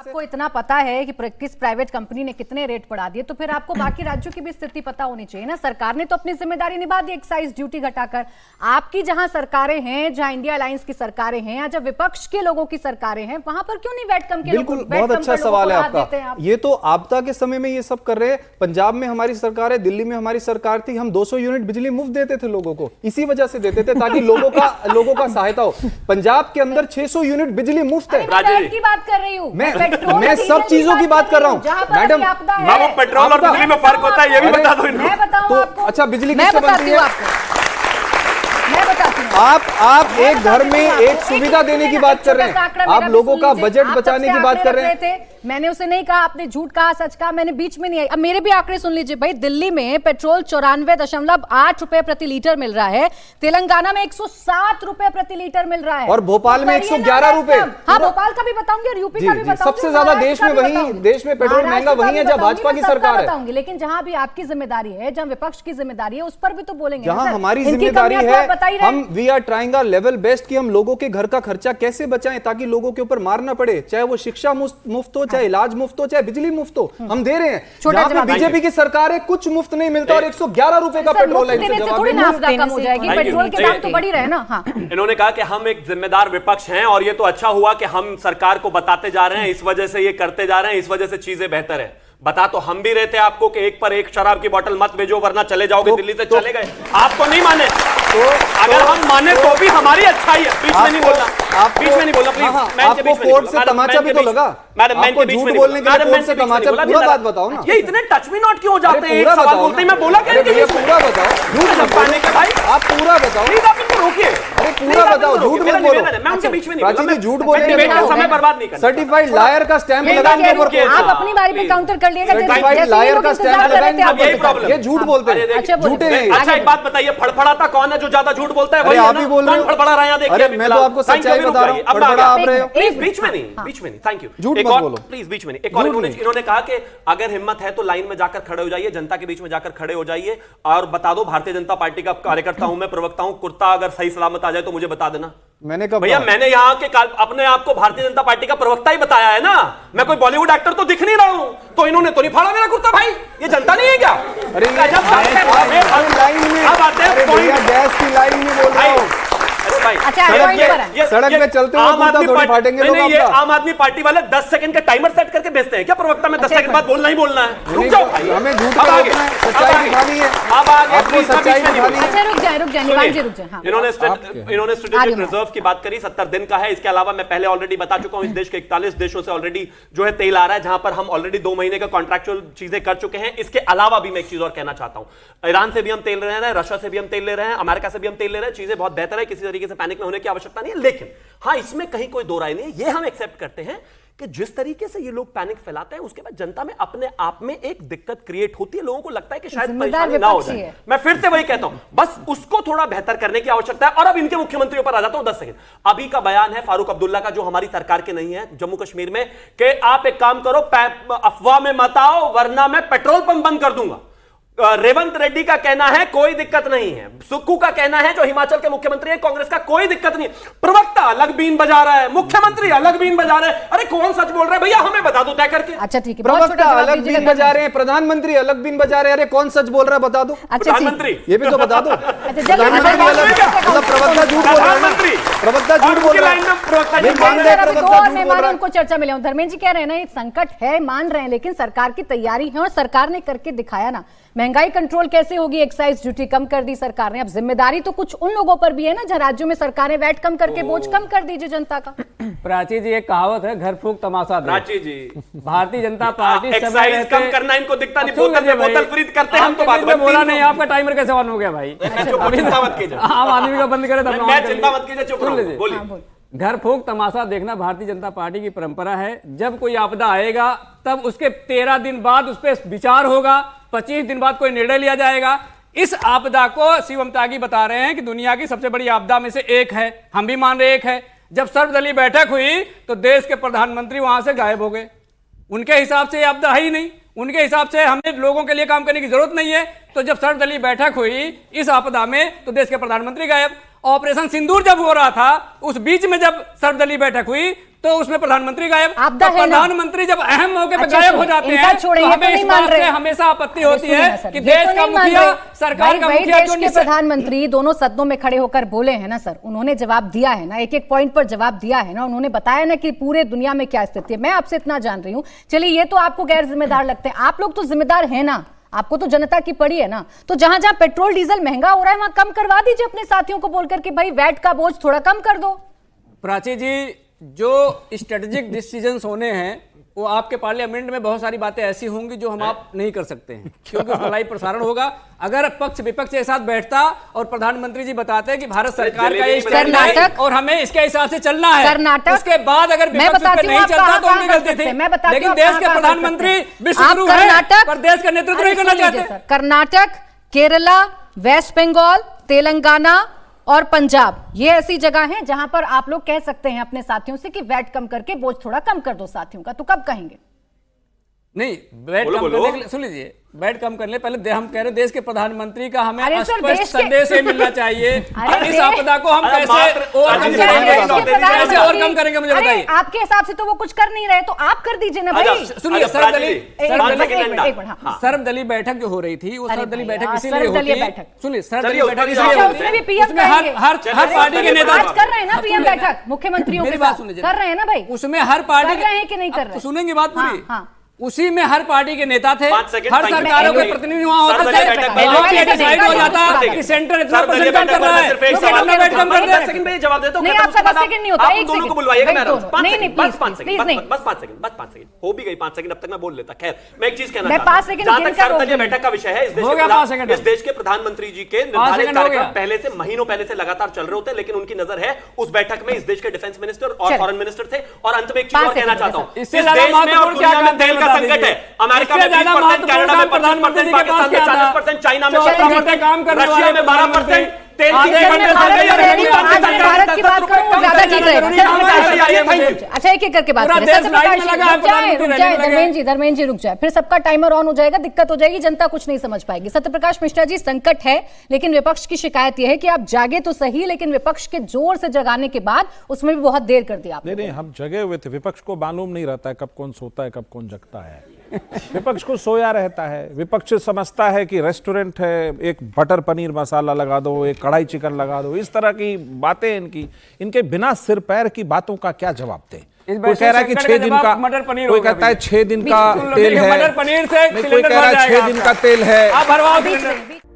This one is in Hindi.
आपको इतना पता है कि किस प्राइवेट कंपनी ने कितने रेट बढ़ा दिए, तो फिर आपको बाकी राज्यों की भी स्थिति पता होनी चाहिए ना। सरकार ने तो अपनी जिम्मेदारी निभा दी एक्साइज ड्यूटी घटाकर। आपकी जहां सरकारें हैं, जहां इंडिया अलायंस की सरकारें हैं या जब विपक्ष के लोगों की सरकारें हैं, वहां पर क्यों नहीं वैट कम के? बिल्कुल, बहुत अच्छा सवाल है आपका। ये तो आपदा के समय में ये सब कर रहे हैं। पंजाब में हमारी सरकार है, दिल्ली में हमारी सरकार थी, हम 200 यूनिट बिजली मुफ्त देते थे लोगों को, इसी वजह से देते थे ताकि लोगों का सहायता हो। पंजाब के अंदर 600 यूनिट बिजली मुफ्त है। की बात कर रही हूँ मैं सब चीजों की बात कर रहा हूँ मैडम। बाबू, पेट्रोल और बिजली में फर्क होता है, ये भी बता दो इनको। तो अच्छा, बिजली किससे बनती है? मैं बताती हूँ। आप एक घर में एक सुविधा देने की बात कर रहे हैं, आप लोगों का बजट बचाने की बात कर रहे हैं। मैंने उसे नहीं कहा, आपने झूठ कहा, सच कहा, मैंने बीच में नहीं आई। अब मेरे भी आंकड़े सुन लीजिए भाई। दिल्ली में पेट्रोल 94.8 रुपए प्रति लीटर मिल रहा है, तेलंगाना में 107 रुपए प्रति लीटर मिल रहा है, और भोपाल में 111 रुपए। हाँ, भोपाल का भी बताऊंगी और यूपी का भी बताऊंगी। सबसे ज्यादा देश में पेट्रोल महंगा वही है जहाँ भाजपा की सरकार है। बताऊंगी, लेकिन जहां भी आपकी जिम्मेदारी है, जहां विपक्ष की जिम्मेदारी है, उस पर भी तो बोलेंगे। जहां हमारी जिम्मेदारी है, हम we are trying our level best कि हम लोगों के घर का खर्चा कैसे बचाएं ताकि लोगों के ऊपर मार ना पड़े, चाहे वो शिक्षा मुफ्त हो, चाहे इलाज मुफ्त हो, चाहे बिजली मुफ्त हो, हम दे रहे हैं। जहां पे बीजेपी की सरकार है, कुछ मुफ्त नहीं मिलता और 111 रुपए का पेट्रोल है। थोड़ी नाफ्ता कम हो जाएगी, पेट्रोल के दाम तो बढ़ ही रहे ना। हाँ, इन्होंने कहा कि हम एक जिम्मेदार विपक्ष हैं और ये तो अच्छा हुआ कि हम सरकार को बताते जा रहे हैं, इस वजह से ये करते जा रहे हैं, इस वजह से चीजें बेहतर है। बता तो हम भी रहे थे आपको कि एक पर एक शराब की बोतल मत भेजो वरना चले जाओगे, दिल्ली से चले गए। आप तो नहीं माने, तो अगर हम माने तो भी हमारी अच्छाई है। बीच में नहीं बोलना, बीच में नहीं बोलना प्लीज। आपको कोर्ट से तमाचा भी तो लगा मैडम, आपको झूठ बोलने के लिए कोर्ट से तमाचा। पूरा बात बताओ ना। ये इतने टच मी नॉट क्यों हो जाते हैं? एक सवाल बोलते ही मैं बोला क्या? पूरा बताओ, झूठ मत बोलने का भाई, आप पूरा बताओ। प्लीज आप इनको रोकिए। अरे पूरा बताओ, झूठ मत बोलो। मैं उनके बीच में नहीं प्राची जी, झूठ बोलने का समय बर्बाद नहीं करना। सर्टिफाइड लायर का स्टैंप लगाएंगे ऊपर। आप अपनी बारी पे काउंटर कर लिएगा। सर्टिफाइड लायर का स्टैंप लगाएंगे, ये झूठ बोलते हैं, झूठे हैं। अच्छा, एक बात बताइए, फड़फड़ाता कौन है जो ज्यादा झूठ बोलता है? आप ही बोल रहे हो। फड़फड़ा रहा है, देखिए मैं तो आपको सच्चाई बता रहा हूं, फड़फड़ा आप रहे हो। प्लीज बीच में नहीं, थैंक यू। झूठ मत बोलो प्लीज, बीच में नहीं। एक और इन्होंने कहा कि अगर हिम्मत है तो लाइन में जाकर खड़े हो जाइए, जनता के बीच में जाकर खड़े हो जाइए और बता दो भारतीय जनता पार्टी का कार्यकर्ता हूं मैं, प्रवक्ता हूं, कुर्ता अगर सही सलामत आ जाए तो मुझे बता देना। मैंने कहा भैया, मैंने यहाँ के अपने आप को भारतीय जनता पार्टी का प्रवक्ता ही बताया है ना। मैं कोई बॉलीवुड एक्टर तो दिख नहीं रहा हूं, तो इन्होंने तो नहीं फाड़ा मेरा कुर्ता। भाई, ये जनता नहीं है क्या? अरे लाइन में, अब आते हैं गैस की लाइन में बोल रहा हूं। अच्छा, सड़क में चलते हुए आम आदमी थोड़ी फाटेंगे लोग। ये आम आदमी पार्टी वाले 10 सेकंड का टाइमर सेट करके भेजते हैं क्या प्रवक्ता में? 10 सेकंड बाद बोलना ही बोलना है। रुक जाओ भाई, हमें झूठ पे रोकना है, सच्चाई दिखानी है। अब आगे आपको सच्चाई दिखानी है। अच्छा, रुक जाए निवान जी, रुक जाए। हाँ, इन्होंने स्ट्रेटेजिक रिजर्व की बात करी, 70 दिन का है। इसके अलावा मैं पहले ऑलरेडी बता चुका हूं, इस देश के 41 देशों से ऑलरेडी जो है तेल आ रहा है, जहां पर हम ऑलरेडी 2 महीने का कॉन्ट्रैक्चुअल चीजें कर चुके हैं। इसके अलावा भी मैं एक चीज और कहना चाहता हूं, ईरान से भी हम तेल ले रहे हैं, रशिया से भी हम तेल ले रहे हैं, अमेरिका से भी हम तेल ले रहे हैं। चीजें बहुत बेहतर है, किसी तरीके से पैनिक में होने की आवश्यकता नहीं है। लेकिन हाँ, इसमें कहीं कोई दो राय नहीं है, ये हम एक्सेप्ट करते हैं कि जिस तरीके से ये लोग पैनिक फैलाते हैं, उसके बाद जनता में अपने आप में एक दिक्कत क्रिएट होती है। लोगों को लगता है कि शायद परेशानी ना हो जाए। मैं फिर से वही कहता हूं, बस उसको थोड़ा बेहतर करने की आवश्यकता है। और अब इनके मुख्यमंत्रियों पर आ जाता हूं 10 सेकंड। अभी का बयान है फारूक अब्दुल्ला का, जो हमारी सरकार के नहीं है, जम्मू कश्मीर में, कि आप एक काम करो, अफवाह में मत आओ वरना मैं पेट्रोल पंप बंद कर दूंगा। रेवंत रेड्डी का कहना है कोई दिक्कत नहीं है। सुक्कू का कहना है, जो हिमाचल के मुख्यमंत्री है कांग्रेस का, कोई दिक्कत नहीं। प्रवक्ता अलग बीन बजा रहा है, मुख्यमंत्री अलग बीन बजा रहे हैं। अरे कौन सच बोल रहा है भैया, हमें बता दो तय करके। अच्छा ठीक है, प्रवक्ता अलग बीन बजा रहे हैं, प्रधानमंत्री अलग बीन बजा रहे हैं। अरे कौन सच बोल रहा है बता दो। प्रधानमंत्री, ये भी तो बता दो। प्रधानमंत्री मतलब प्रवक्ता झूठ बोल रहा है, प्रवक्ता झूठ बोल रहा है। उनको चर्चा में ले, धर्मेंद्र जी कह रहे हैं ना, ये संकट है, मान रहे हैं, लेकिन सरकार की तैयारी है और सरकार ने करके दिखाया ना। महंगाई कंट्रोल कैसे होगी? एक्साइज ड्यूटी कम कर दी सरकार ने। अब जिम्मेदारी तो कुछ उन लोगों पर भी है ना, जहां राज्यों में सरकारें वैट कम करके बोझ कम कर दीजिए जनता का। प्राची जी, एक कहावत है, घर फूक तमाशा दे। प्राची जी, भारतीय जनता पार्टी एक्साइज कम करना इनको दिखता नहीं, बोतल में बोतल खरीद करते हैं। हम तो बात बोला नहीं, आपका टाइमर कैसे ऑन हो गया भाई? चिंता मत कीजिए, आम आदमी का बंद करे तब मैं चिंता मत कीजिए, चुप रहो, बोलिए। घर फूक तमाशा देखना भारतीय जनता पार्टी की परंपरा है। जब कोई आपदा आएगा तब उसके 13 दिन बाद उस पर विचार होगा, 25 दिन बाद कोई निर्णय लिया जाएगा। इस आपदा को शिवम त्यागी बता रहे हैं कि दुनिया की सबसे बड़ी आपदा में से एक है, हम भी मान रहे एक है। जब सर्वदलीय बैठक हुई तो देश के प्रधानमंत्री वहां से गायब हो गए। उनके हिसाब से आपदा है ही नहीं, उनके हिसाब से हमें लोगों के लिए काम करने की जरूरत नहीं है। तो जब सर्वदलीय बैठक हुई इस आपदा में तो देश के प्रधानमंत्री गायब। ऑपरेशन सिंदूर जब हो रहा था, उस बीच में जब सर्वदलीय बैठक हुई तो उसमें प्रधानमंत्री गायब। आपदा तो है ना? प्रधानमंत्री जब अहम मौके पर अच्छा, गायब सुनिए, हो जाते इनका हैं छोड़िए, तो ये तो हमें नहीं इस मान बात से रहे। हमेशा आपत्ति होती सुनिए है ना सर, कि ये देश तो का नहीं मान मुखिया, रहे। सरकार का भाई मुखिया देश जो के प्रधानमंत्री दोनों सदनों में खड़े होकर बोले हैं ना सर, उन्होंने जवाब दिया है ना, एक एक पॉइंट पर जवाब दिया है ना, उन्होंने बताया ना कि पूरे दुनिया में क्या स्थिति है। मैं आपसे इतना जान रही हूँ, चलिए ये तो आपको गैर जिम्मेदार लगते हैं, आप लोग तो जिम्मेदार है ना, आपको तो जनता की पड़ी है ना। तो जहां जहां पेट्रोल डीजल महंगा हो रहा है वहां कम करवा दीजिए अपने साथियों को बोलकर कि भाई वैट का बोझ थोड़ा कम कर दो। प्राची जी, जो स्ट्रेटेजिक डिसीजंस होने हैं वो आपके पार्लियामेंट में बहुत सारी बातें ऐसी होंगी जो हम आप नहीं कर सकते हैं, क्योंकि उसका लाइव प्रसारण होगा। अगर पक्ष विपक्ष एक साथ बैठता और प्रधानमंत्री जी बताते हैं कि भारत सरकार का ये स्टैंड है कर्नाटक और हमें इसके हिसाब से चलना है, कर्नाटक, उसके बाद अगर मैं विपक्ष इस पे बताती हूँ नहीं आप चलता तो कहाँ उनकी कर गलती सकते थी। हैं, मैं बताती लेकिन हूँ देश आप के कहाँ कर प्रधानमंत्री सकते हैं। विश्व आप गुरु है, कर्नाटक पर देश का नेतृत्व नहीं करना चाहते। कर्नाटक, केरला, वेस्ट बंगाल, तेलंगाना और पंजाब, ये ऐसी जगह हैं जहां पर आप लोग कह सकते हैं अपने साथियों से कि वैट कम करके बोझ थोड़ा कम कर दो साथियों का। तो कब कहेंगे? नहीं, बैट बोलो, कम बोलो। करने के लिए सुन लीजिए, बैट कम करने पहले हम कह रहे देश के प्रधानमंत्री का हमें अरे सर, स्पष्ट देश के- संदेश ये मिलना चाहिए अरे कि इस देश- आपदा को हम अरे कैसे मात्र- ओवरकम अरे करेंगे, देश के कैसे ओवरकम करेंगे मुझे अरे बताइए। आपके हिसाब से तो वो कुछ कर नहीं रहे, तो आप कर दीजिए ना भाई। अच्छा, सुनिए, अच्छा, सर्वदलीय प्राची जी, एक पाँच मिनट, सेकंड एक मिनट, अंडा। एक मिनट, हाँ। सर्वदलीय बैठक जो हो रही थी वो अरे सर्वदलीय भाई, बैठक हाँ, इसीलिए होती सर्वदलीय है। बैठक। सुनिए, चलिए, सर्वदलीय उस बैठक पर भी इसलिए जवाब होती उसमें भी है, पीएम उसमें हर कहेंगे। हर चलिए, हर पार्टी के सर्वदलीय नेता आज कर रहे हैं ना पीएम सुनिए, बैठक मुख्यमंत्रियों मेरी के बात साथ, सुनिए कर रहे हैं ना भाई? उसमें हर पार्टी कर रहे हैं कि नहीं कर अब रहे? तो सुनेंगे बात हाँ, पूरी। हाँ। उसी में हर पार्टी के नेता थे, 5 सेकंड, हर 5 सरकारों के सेकंड। प्रतिनिधि वहां होते सर्वदलीय थे, बैठक वहां में- पे डिसाइड हो जाता देखिए, कि सेंटर इतना सर्वदलीय परसेंट कम बैठक कर में रहा है, सिर्फ एक तो सवाल कितना बैठ कम कर मैं दे। 10 सेकंड में जवाब देता हूं। नहीं, खत्म, आपका उसके बाद 10 सेकंड नहीं होता, आप एक दोनों को सेकंड। बुलवाइएगा, भाई, मैडम। दोनों। 5 नहीं, सेकंड, नहीं, बस please, 5 सेकंड, please, नहीं। बस 5 सेकंड, बस 5 सेकंड हो भी गई 5 सेकंड, अब तक मैं बोल लेता। खैर, मैं एक चीज कहना मैं चाहता 5 हूं, सेकंड जहां तक गिनकर सर्वदलीय रोक बैठक का विषय है, हो गया 5 सेकंड। इस देश के प्रधानमंत्री जी के निर्धारित सेकंड हो गया। कार्यक्रम पहले से महीनों पहले से लगातार चल रहे होते हैं, लेकिन उनकी नजर है उस बैठक में इस देश के डिफेंस मिनिस्टर और चलो। फॉरेन मिनिस्टर थे। और अंत में एक चीज 5 और कहना सेकंड चाहता हूं, इस इससे देश ज्यादा में और महत्वपूर्ण दुनिया क्या में तेल का बता संकट दीजिए। है। अमेरिका में इससे ज्यादा 20%, कनाडा में 25%, प्रधानमंत्री जी के पाकिस्तान में पास क्या 40%, चाइना में चौथे 17%, घंटे काम करने रशिया वाले में 12%, तेल आधे की घंटे कीमत से बढ़ गई है, ज्यादा हिंदुस्तान आज में मैं 40 भारत की बात करूं, कम ज्यादा करना ठीक रहेगा। जरूरी है, हमें सत्य चाहिए, प्रकाश थैंक यू। अच्छा, एक एक करके बात पूरा करें। देश सत्य लाइट प्रकाश में जी, लगा है, रुक जाए, प्रधानमंत्री रुक रैली जाए, में लगे। धर्मेंद्र जी रुक जाए, फिर सबका टाइमर ऑन हो जाएगा, दिक्कत हो जाएगी, जनता कुछ नहीं समझ पाएगी। सत्यप्रकाश मिश्रा जी, संकट है, लेकिन विपक्ष की शिकायत यह है कि आप जागे तो सही, लेकिन विपक्ष के जोर से जगाने के बाद उसमें भी बहुत देर कर दी आपने। नहीं, हम जगे हुए थे। विपक्ष को मालूम नहीं रहता है कब कौन सोता है कब कौन जगता है। विपक्ष को सोया रहता है। विपक्ष समझता है कि रेस्टोरेंट है, एक बटर पनीर मसाला लगा दो, एक कढ़ाई चिकन लगा दो, इस तरह की बातें इनके बिना सिर पैर की बातों का क्या जवाब दे। कोई कह रहा है कि 6 दिन का, मटर पनीर, कोई कहता है 6 दिन का तेल है, मटर पनीर से कोई कह रहा है 6 दिन का तेल है। आप भरवाओ बीच में-